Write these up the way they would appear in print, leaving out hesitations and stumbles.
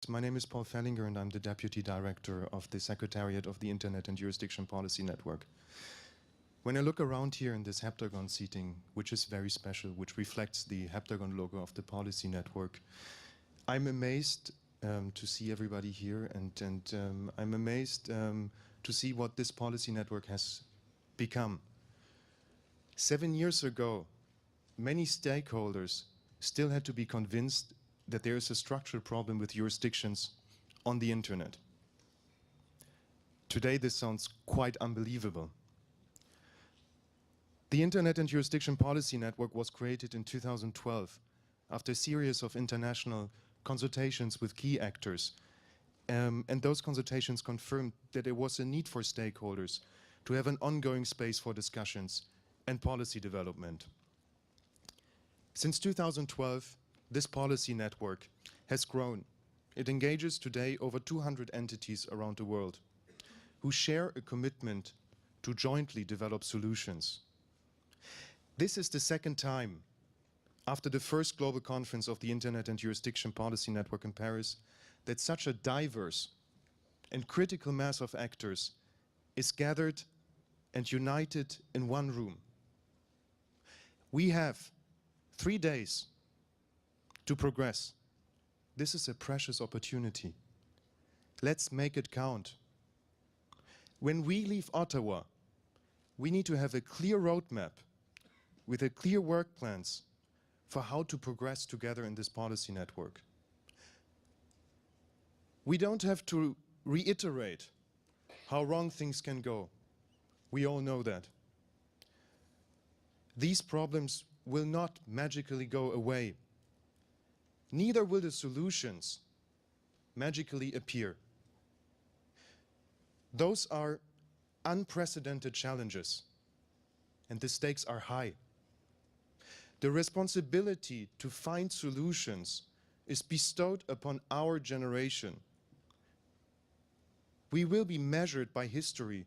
My name is Fehlinger, and I'm the Deputy Director of the Secretariat of the Internet and Jurisdiction Policy Network. When I look around here in this heptagon seating, which is very special, which reflects the heptagon logo of the policy network, I'm amazed to see everybody here, and I'm amazed to see what this policy network has become. 7 years ago, many stakeholders still had to be convinced that there is a structural problem with jurisdictions on the internet. Today, this sounds quite unbelievable. The Internet and Jurisdiction Policy Network was created in 2012 after a series of international consultations with key actors. And those consultations confirmed that there was a need for stakeholders to have an ongoing space for discussions and policy development. Since 2012, this policy network has grown. It engages today over 200 entities around the world who share a commitment to jointly develop solutions. This is the second time after the first global conference of the Internet and Jurisdiction Policy Network in Paris that such a diverse and critical mass of actors is gathered and united in one room. We have 3 days to progress. This is a precious opportunity. Let's make it count. When we leave Ottawa, we need to have a clear roadmap with a clear work plans for how to progress together in this policy network. We don't have to reiterate how wrong things can go. We all know that. These problems will not magically go away. Neither will the solutions magically appear. Those are unprecedented challenges, and the stakes are high. The responsibility to find solutions is bestowed upon our generation. We will be measured by history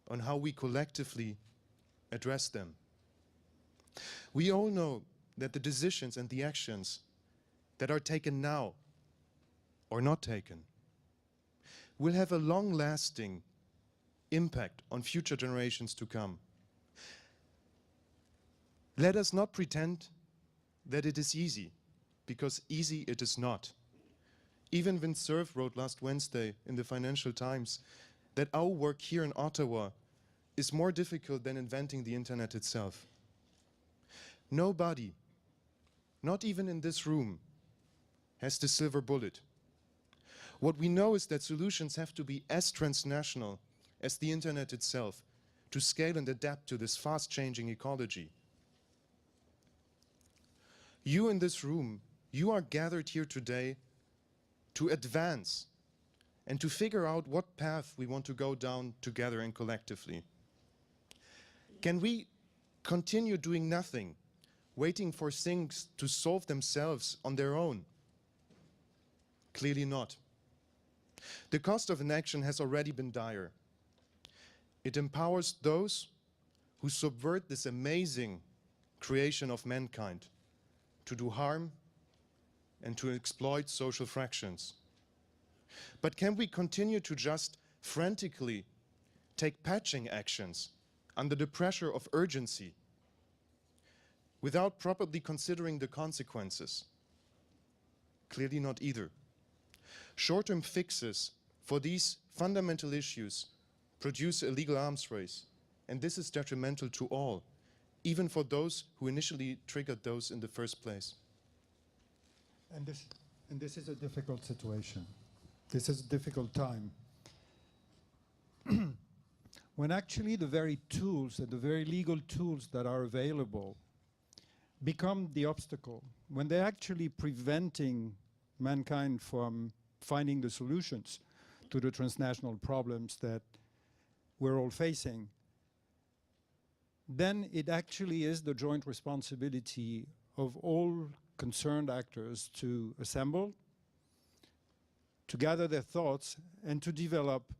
on how we collectively address them. We all know that the decisions and the actions that are taken now or not taken will have a long-lasting impact on future generations to come. Let us not pretend that it is easy, because easy it is not. Even Vince Cerf wrote last Wednesday in the Financial Times that our work here in Ottawa is more difficult than inventing the internet itself. Nobody, not even in this room, has the silver bullet. What we know is that solutions have to be as transnational as the internet itself to scale and adapt to this fast-changing ecology. You in this room, you are gathered here today to advance and to figure out what path we want to go down together and collectively. Can we continue doing nothing, waiting for things to solve themselves on their own? Clearly not. The cost of inaction has already been dire. It empowers those who subvert this amazing creation of mankind to do harm and to exploit social fractions. But can we continue to just frantically take patching actions under the pressure of urgency without properly considering the consequences? Clearly not either. Short-term fixes for these fundamental issues produce a legal arms race, and this is detrimental to all, even for those who initially triggered those in the first place. And this is a difficult situation. This is a difficult time. When actually the very tools and the very legal tools that are available become the obstacle, when they're actually preventing mankind from finding the solutions to the transnational problems that we're all facing, then it actually is the joint responsibility of all concerned actors to assemble, to gather their thoughts, and to develop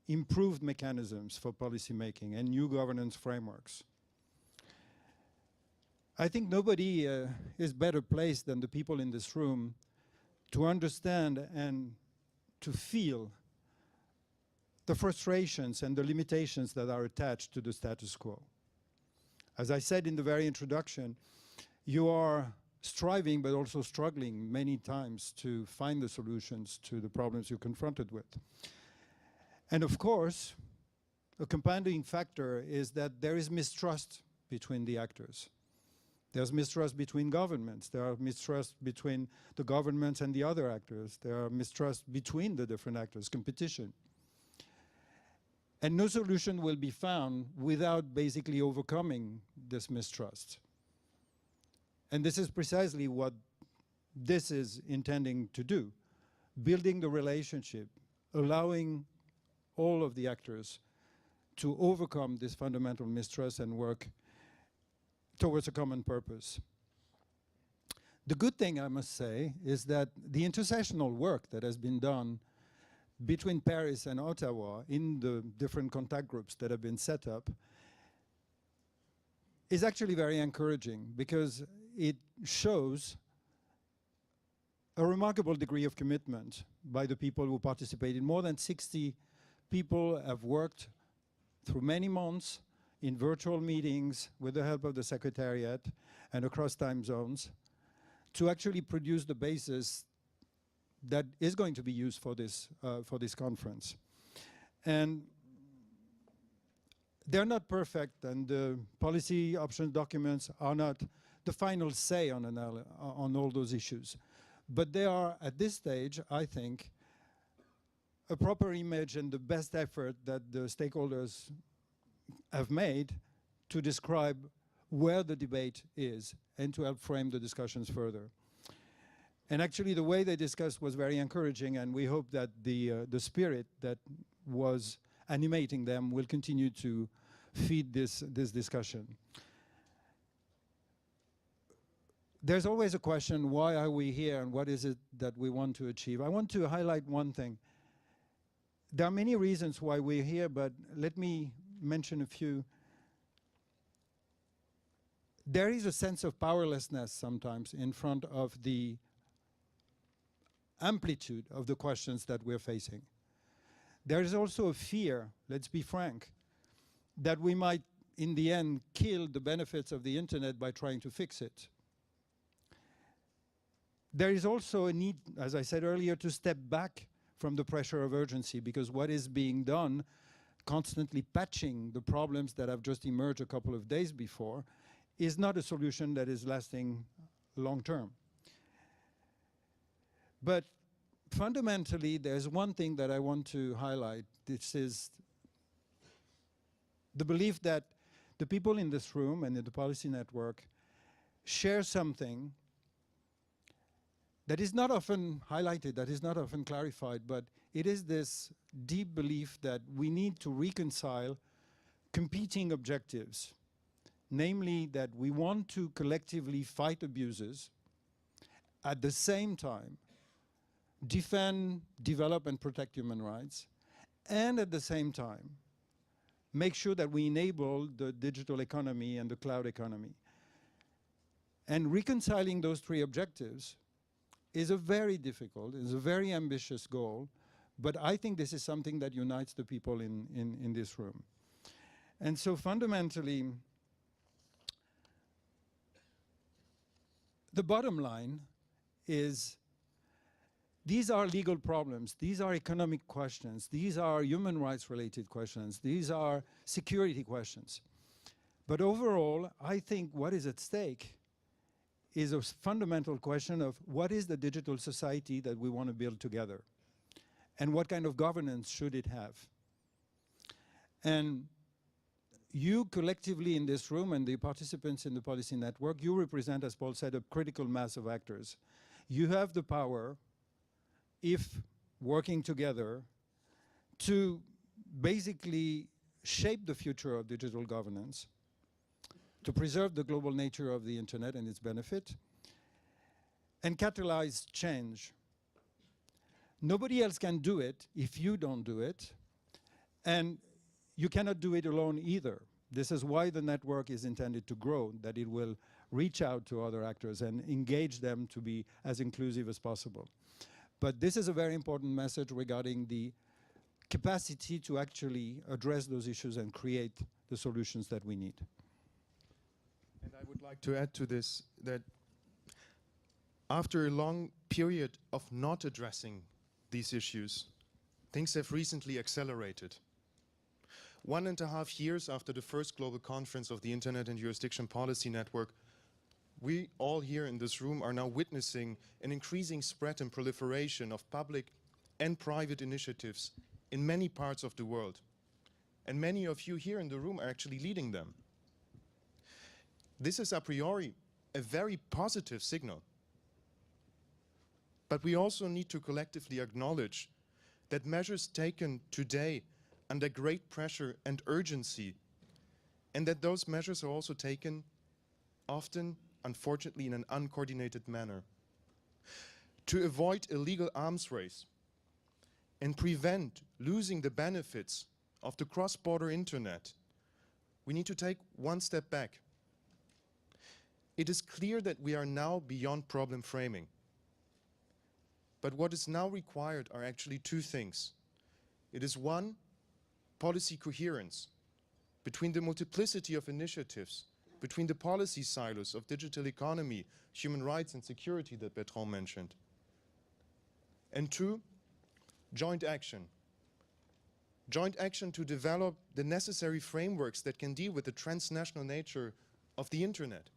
improved mechanisms for policymaking and new governance frameworks. I think nobody is better placed than the people in this room to understand and to feel the frustrations and the limitations that are attached to the status quo. As I said in the very introduction, you are striving but also struggling many times to find the solutions to the problems you're confronted with. And of course, a compounding factor is that there is mistrust between the actors. There's mistrust between governments. There are mistrust between the governments and the other actors. There are mistrust between the different actors, competition. And no solution will be found without basically overcoming this mistrust. And this is precisely what this is intending to do, building the relationship, allowing all of the actors to overcome this fundamental mistrust and work towards a common purpose. The good thing, I must say, is that the intersessional work that has been done between Paris and Ottawa in the different contact groups that have been set up is actually very encouraging, because it shows a remarkable degree of commitment by the people who participated. More than 60 people have worked through many months in virtual meetings with the help of the Secretariat and across time zones to actually produce the basis that is going to be used for this conference. And they're not perfect, and the policy option documents are not the final say on all those issues. But they are, at this stage, I think, a proper image and the best effort that the stakeholders have made to describe where the debate is and to help frame the discussions further. And actually, the way they discussed was very encouraging, and we hope that the spirit that was animating them will continue to feed this discussion. There's always a question, why are we here and what is it that we want to achieve? I want to highlight one thing. There are many reasons why we're here, but let me mention a few. There is a sense of powerlessness sometimes in front of the amplitude of the questions that we're facing. There is also a fear, let's be frank, that we might, in the end, kill the benefits of the internet by trying to fix it. There is also a need, as I said earlier, to step back from the pressure of urgency, because what is being done, constantly patching the problems that have just emerged a couple of days before, is not a solution that is lasting long term. But fundamentally, there's one thing that I want to highlight. This is the belief that the people in this room and in the policy network share something that is not often highlighted, that is not often clarified, but it is this deep belief that we need to reconcile competing objectives, namely that we want to collectively fight abuses, at the same time defend, develop, and protect human rights, and at the same time make sure that we enable the digital economy and the cloud economy. And reconciling those three objectives is a very difficult, is a very ambitious goal, but I think this is something that unites the people in this room. And so fundamentally, the bottom line is these are legal problems, these are economic questions, these are human rights related questions, these are security questions. But overall, I think what is at stake is a fundamental question of what is the digital society that we want to build together, and what kind of governance should it have. And you collectively in this room and the participants in the policy network, you represent, as Paul said, a critical mass of actors. You have the power, if working together, to basically shape the future of digital governance, to preserve the global nature of the internet and its benefit, and catalyze change. Nobody else can do it if you don't do it, and you cannot do it alone either. This is why the network is intended to grow, that it will reach out to other actors and engage them to be as inclusive as possible. But this is a very important message regarding the capacity to actually address those issues and create the solutions that we need. And I would like to add to this that after a long period of not addressing these issues, things have recently accelerated. 1.5 years after the first global conference of the Internet and Jurisdiction Policy Network, we all here in this room are now witnessing an increasing spread and proliferation of public and private initiatives in many parts of the world. And many of you here in the room are actually leading them. This is a priori a very positive signal. But we also need to collectively acknowledge that measures taken today under great pressure and urgency, and that those measures are also taken often, unfortunately, in an uncoordinated manner. To avoid illegal arms race and prevent losing the benefits of the cross-border internet, we need to take one step back. It is clear that we are now beyond problem framing. But what is now required are actually two things. It is one, policy coherence between the multiplicity of initiatives, between the policy silos of digital economy, human rights and security that Bertrand mentioned. And two, joint action. Joint action to develop the necessary frameworks that can deal with the transnational nature of the internet.